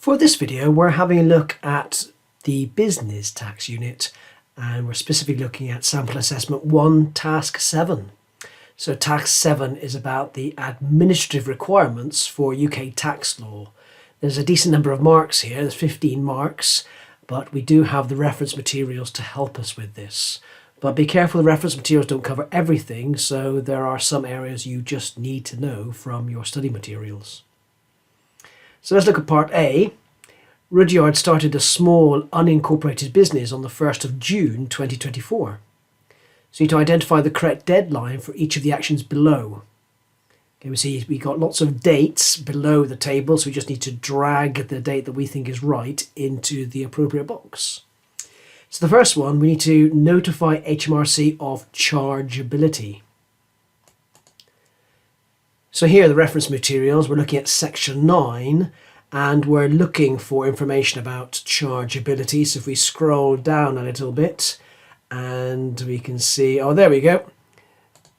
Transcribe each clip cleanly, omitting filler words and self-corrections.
For this video, we're having a look at the business tax unit, and we're specifically looking at sample assessment 1, task 7. So task 7 is about the administrative requirements for UK tax law. There's a decent number of marks here, there's 15 marks, but we do have the reference materials to help us with this. But be careful, the reference materials don't cover everything, so there are some areas you just need to know from your study materials. So let's look at part A. Rudyard started a small unincorporated business on the 1st of June 2024. So you need to identify the correct deadline for each of the actions below. Okay, we see we got lots of dates below the table, so we just need to drag the date that we think is right into the appropriate box. So the first one, we need to notify HMRC of chargeability. So here are the reference materials. We're looking at section 9 and we're looking for information about chargeability. So if we scroll down a little bit and we can see, oh, there we go.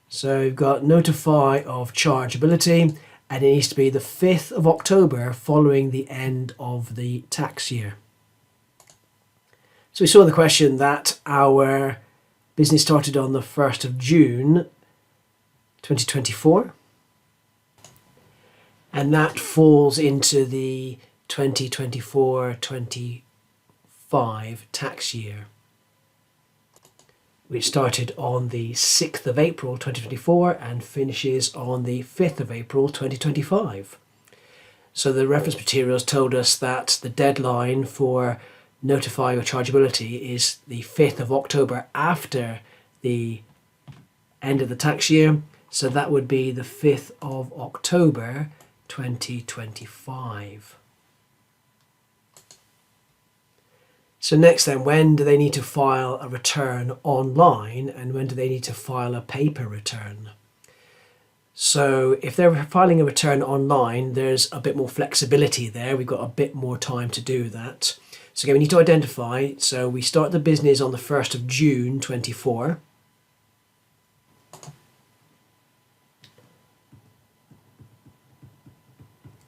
So we've got notify of chargeability, and it needs to be the 5th of October following the end of the tax year. So we saw in the question that our business started on the 1st of June 2024. And that falls into the 2024-25 tax year, which started on the 6th of April 2024 and finishes on the 5th of April 2025. So the reference materials told us that the deadline for notifying of chargeability is the 5th of October after the end of the tax year. So that would be the 5th of October 2025. So next then, when do they need to file a return online and when do they need to file a paper return? So if they're filing a return online, there's a bit more flexibility there. We've got a bit more time to do that. So again, we need to identify. So we start the business on the 1st of June 24.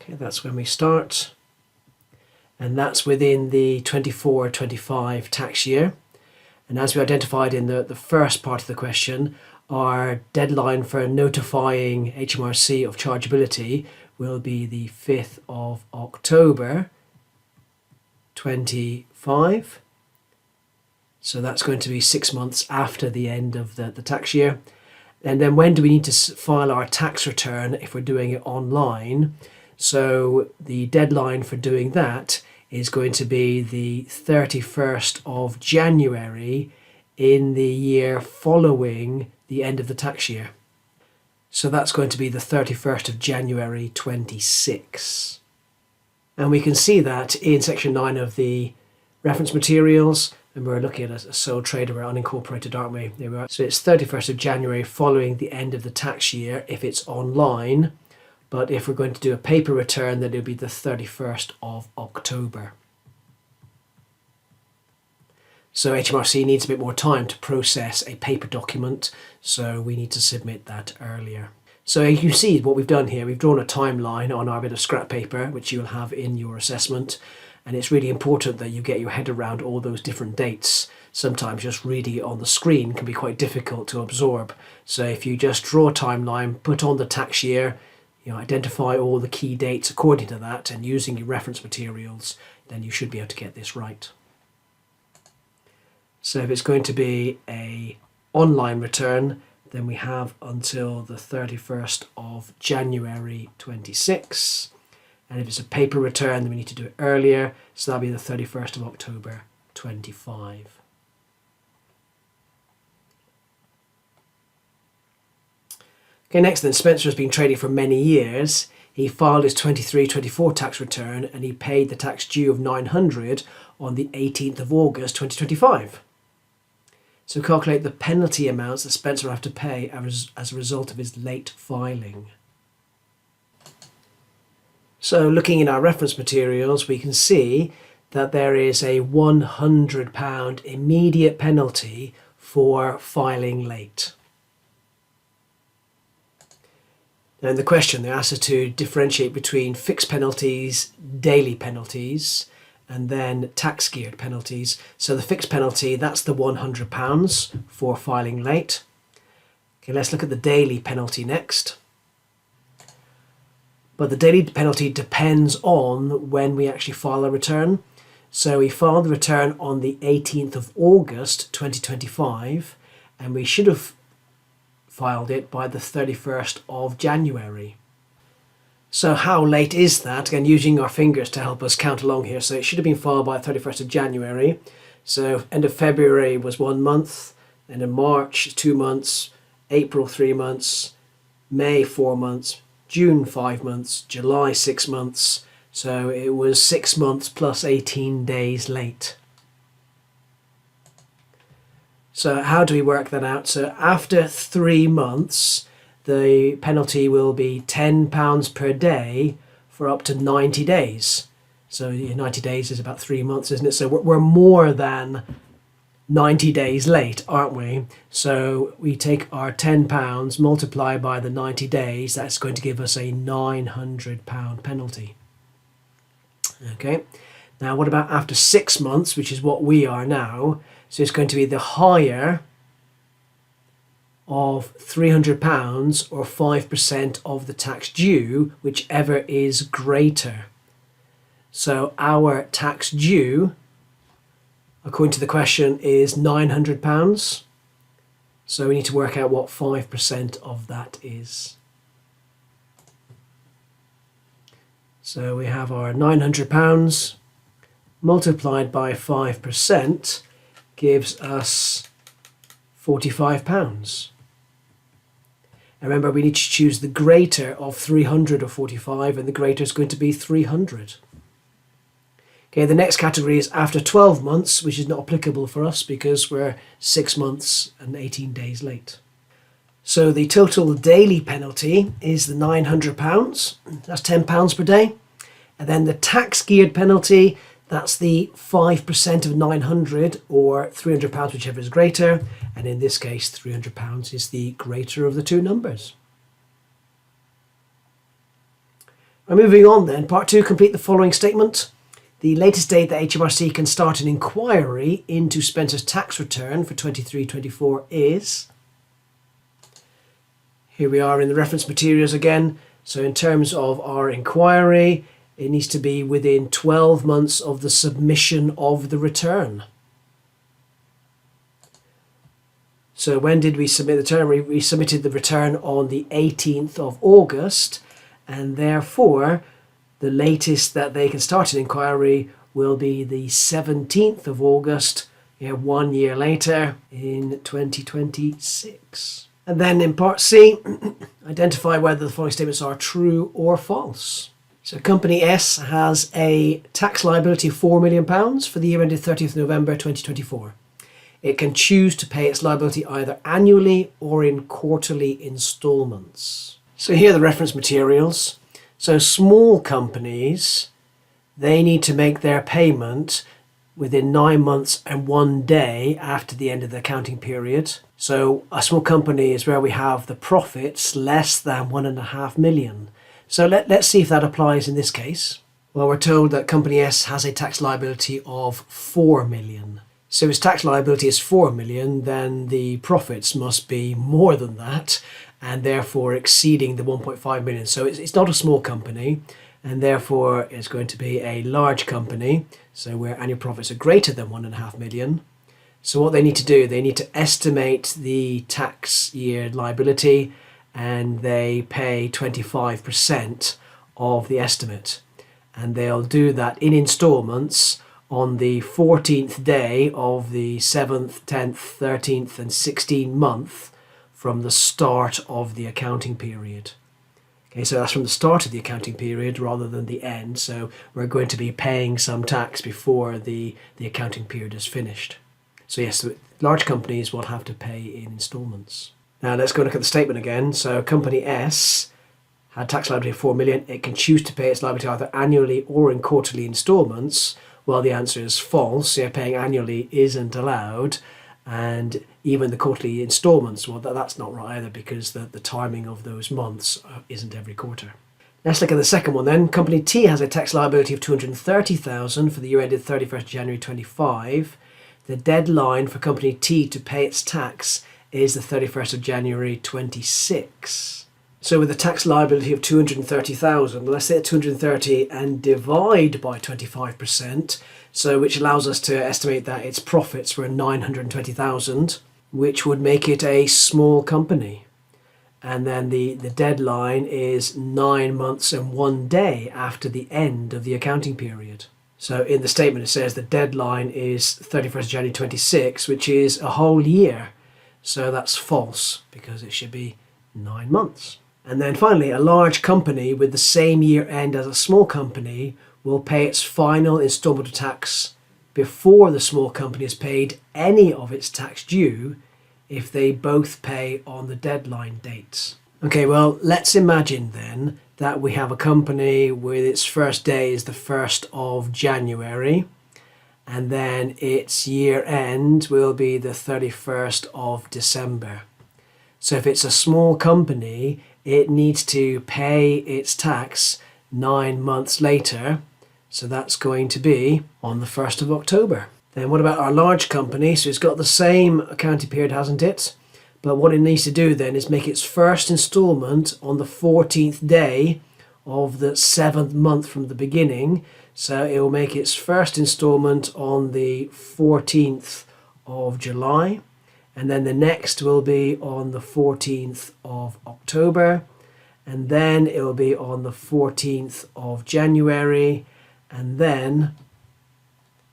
Okay, that's when we start. And that's within the 24-25 tax year. And as we identified in the first part of the question, our deadline for notifying HMRC of chargeability will be the 5th of October 25. So that's going to be 6 months after the end of the tax year. And then when do we need to file our tax return if we're doing it online? So the deadline for doing that is going to be the 31st of January in the year following the end of the tax year. So that's going to be the 31st of January 26. And we can see that in section 9 of the reference materials, and we're looking at a sole trader, we're unincorporated, aren't we? There we are. So it's 31st of January following the end of the tax year if it's online. But if we're going to do a paper return, then it'll be the 31st of October. So HMRC needs a bit more time to process a paper document, so we need to submit that earlier. So you can see what we've done here. We've drawn a timeline on our bit of scrap paper, which you'll have in your assessment. And it's really important that you get your head around all those different dates. Sometimes just reading it on the screen can be quite difficult to absorb. So if you just draw a timeline, put on the tax year, identify all the key dates according to that, and using your reference materials, then you should be able to get this right. So if it's going to be an online return, then we have until the 31st of January 26. And if it's a paper return, then we need to do it earlier. So that'll be the 31st of October 25. Okay, next then, Spencer has been trading for many years. He filed his 23-24 tax return and he paid the tax due of £900 on the 18th of August 2025. So calculate the penalty amounts that Spencer will have to pay as a result of his late filing. So looking in our reference materials, we can see that there is a £100 immediate penalty for filing late. Now in the question, they asked us to differentiate between fixed penalties, daily penalties, and then tax geared penalties. So the fixed penalty, that's the £100 for filing late. Okay, let's look at the daily penalty next. But the daily penalty depends on when we actually file a return. So we filed the return on the 18th of August 2025, and we should have filed it by the 31st of January. So how late is that? Again, using our fingers to help us count along here. So it should have been filed by the 31st of January. So end of February was 1 month, end of March 2 months, April 3 months, May 4 months, June 5 months, July 6 months. So it was 6 months plus 18 days late. So how do we work that out? So after 3 months, the penalty will be £10 per day for up to 90 days. So 90 days is about 3 months, isn't it? So we're more than 90 days late, aren't we? So we take our £10, multiply by the 90 days, that's going to give us a £900 penalty. Okay, now what about after 6 months, which is what we are now? So it's going to be the higher of £300 or 5% of the tax due, whichever is greater. So our tax due, according to the question, is £900. So we need to work out what 5% of that is. So we have our £900 multiplied by 5% gives us £45. And remember, we need to choose the greater of 300 or 45, and the greater is going to be 300. Okay, the next category is after 12 months, which is not applicable for us because we're 6 months and 18 days late. So the total daily penalty is the £900. That's £10 per day. And then the tax geared penalty, that's the 5% of 900 or £300, whichever is greater. And in this case, £300 is the greater of the two numbers. And moving on then, part 2, complete the following statement. The latest date that HMRC can start an inquiry into Spencer's tax return for 23-24 is... Here we are in the reference materials again. So in terms of our inquiry, it needs to be within 12 months of the submission of the return. So when did we submit the return? We submitted the return on the 18th of August, and therefore the latest that they can start an inquiry will be the 17th of August, 1 year later in 2026. And then in part C, identify whether the following statements are true or false. So Company S has a tax liability of £4 million for the year ended 30th November 2024. It can choose to pay its liability either annually or in quarterly instalments. So here are the reference materials. So small companies, they need to make their payment within 9 months and 1 day after the end of the accounting period. So a small company is where we have the profits less than 1.5 million. So let's see if that applies in this case. Well, we're told that Company S has a tax liability of 4 million. So if its tax liability is 4 million, then the profits must be more than that, and therefore exceeding the 1.5 million. So it's not a small company, and therefore it's going to be a large company, so where annual profits are greater than 1.5 million. So what they need to do, they need to estimate the tax year liability, and they pay 25% of the estimate. And they'll do that in instalments on the 14th day of the 7th, 10th, 13th and 16th month from the start of the accounting period. Okay, so that's from the start of the accounting period rather than the end. So we're going to be paying some tax before the accounting period is finished. So yes, large companies will have to pay in instalments. Now let's go look at the statement again. So Company S had tax liability of 4 million. It can choose to pay its liability either annually or in quarterly instalments. Well, the answer is false. Yeah, paying annually isn't allowed. And even the quarterly instalments, well, that's not right either, because the timing of those months isn't every quarter. Let's look at the second one then. Company T has a tax liability of 230,000 for the year ended 31st January 25. The deadline for Company T to pay its tax is the 31st of January 26. So with a tax liability of 230,000, let's say 230 and divide by 25%, so which allows us to estimate that its profits were 920,000, which would make it a small company. And then the deadline is 9 months and 1 day after the end of the accounting period. So in the statement it says the deadline is 31st January 26, which is a whole year. So that's false, because it should be 9 months. And then finally, a large company with the same year end as a small company will pay its final installment of tax before the small company has paid any of its tax due if they both pay on the deadline dates. Okay, well, let's imagine then that we have a company with its first day is the 1st of January, and then its year end will be the 31st of December. So if it's a small company, it needs to pay its tax 9 months later. So that's going to be on the 1st of October. Then what about our large company? So it's got the same accounting period, hasn't it? But what it needs to do then is make its first instalment on the 14th day of the 7th month from the beginning. So it will make its first instalment on the 14th of July. And then the next will be on the 14th of October. And then it will be on the 14th of January. And then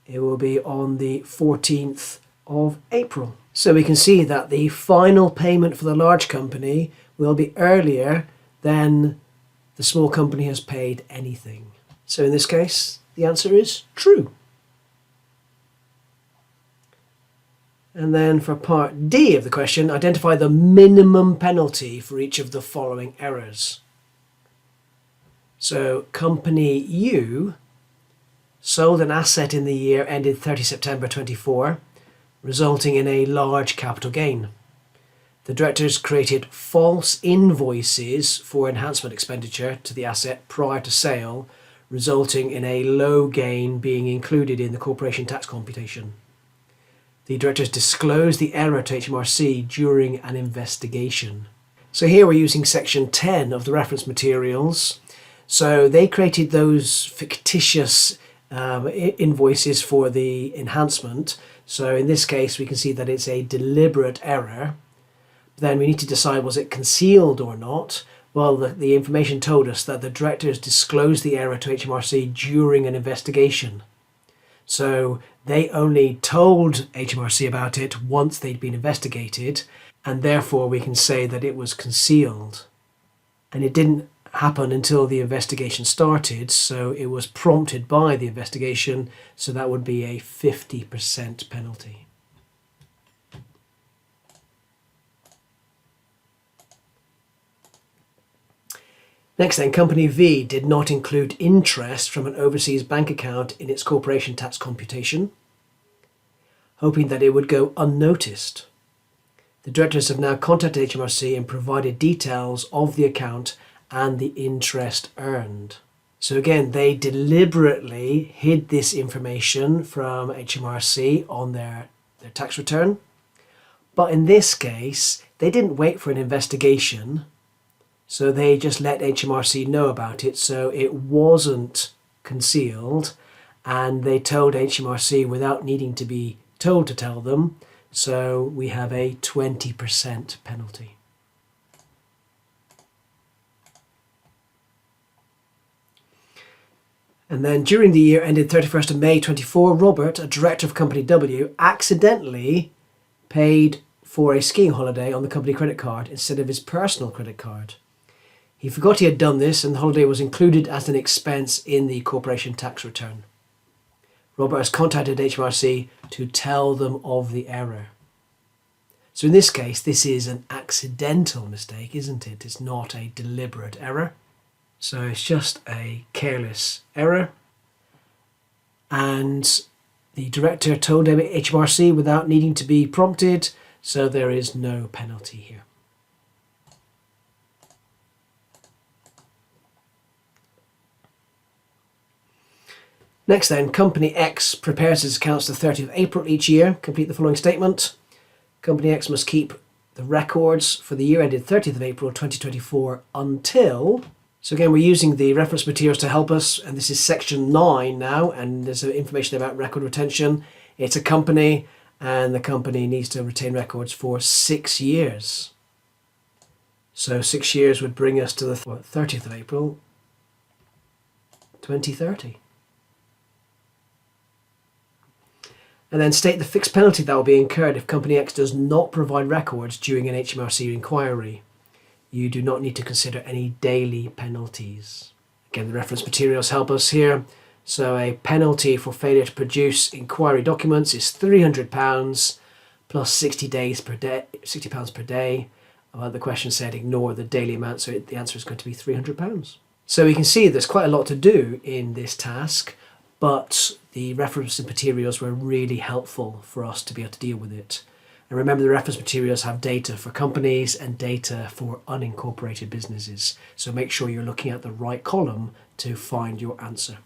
it will be on the 14th of April. So we can see that the final payment for the large company will be earlier than the small company has paid anything. So in this case, the answer is true. And then for part D of the question, identify the minimum penalty for each of the following errors. So company U sold an asset in the year ended 30 September 24, resulting in a large capital gain. The directors created false invoices for enhancement expenditure to the asset prior to sale, resulting in a low gain being included in the corporation tax computation. The directors disclosed the error to HMRC during an investigation. So here we're using section 10 of the reference materials. So they created those fictitious invoices for the enhancement. So in this case, we can see that it's a deliberate error. Then we need to decide, was it concealed or not? Well, the information told us that the directors disclosed the error to HMRC during an investigation. So they only told HMRC about it once they'd been investigated, and therefore we can say that it was concealed. And it didn't happen until the investigation started, so it was prompted by the investigation, so that would be a 50% penalty. Next then, Company V did not include interest from an overseas bank account in its corporation tax computation, hoping that it would go unnoticed. The directors have now contacted HMRC and provided details of the account and the interest earned. So again, they deliberately hid this information from HMRC on their tax return. But in this case, they didn't wait for an investigation. So they just let HMRC know about it, so it wasn't concealed, and they told HMRC without needing to be told to tell them, so we have a 20% penalty. And then during the year ended 31st of May 24, Robert, a director of Company W, accidentally paid for a skiing holiday on the company credit card instead of his personal credit card. He forgot he had done this, and the holiday was included as an expense in the corporation tax return. Robert has contacted HMRC to tell them of the error. So in this case, this is an accidental mistake, isn't it? It's not a deliberate error. So it's just a careless error. And The director told HMRC without needing to be prompted, so there is no penalty here. Next then, Company X prepares its accounts the 30th of April each year. Complete the following statement. Company X must keep the records for the year ended 30th of April 2024 until... So again, we're using the reference materials to help us, and this is section 9 now, and there's information about record retention. It's a company, and the company needs to retain records for 6 years. So 6 years would bring us to the 30th of April 2030. And then state the fixed penalty that will be incurred if Company X does not provide records during an HMRC inquiry. You do not need to consider any daily penalties. Again, the reference materials help us here. So a penalty for failure to produce inquiry documents is £300 plus 60 days per day, £60 per day. The question said ignore the daily amount, so the answer is going to be £300. So we can see there's quite a lot to do in this task, but the reference materials were really helpful for us to be able to deal with it. And remember, the reference materials have data for companies and data for unincorporated businesses. So make sure you're looking at the right column to find your answer.